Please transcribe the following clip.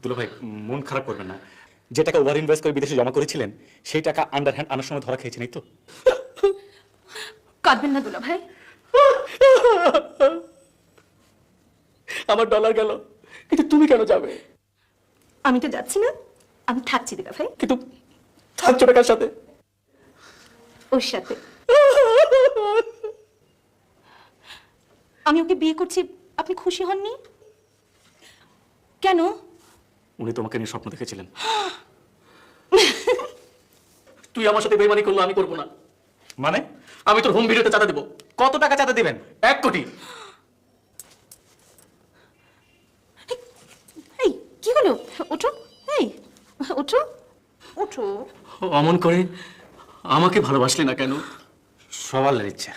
দুলা ভাই মন খারাপ করবেন না, যে টাকা ওভার ইনভেস্ট করে বিদেশে জমা করেছিলেন সেই টাকা আন্ডার হ্যান্ড আনার সময় ধরা খেয়েছেন, এই তো? কাঁদবেন না দুলা ভাই। আমার ডলার গেল, কিন্তু তুমি কেন যাবে? আমি তো যাচ্ছি না, আমি থাকছি দুলা ভাই। কিন্তু থাকছো টাকার সাথে? ওর সাথে। আমি ওকে বিয়ে করছি, আপনি খুশি হননি কেন? উনি তোমাকে নিয়ে স্বপ্ন দেখেছিলেন। তুই আমার সাথে বেইমানি করলো, আমি করবো না। মানে? আমি তোর হোম ভিডিওতে চাঁদা দেবো। কত টাকা চাঁদা দিবেন? 1 কোটি। এই কি হলো? ওঠো, এই ওঠো ওঠো। অমন করে আমাকে ভালোবাসলি না কেন? সবার ইচ্ছা।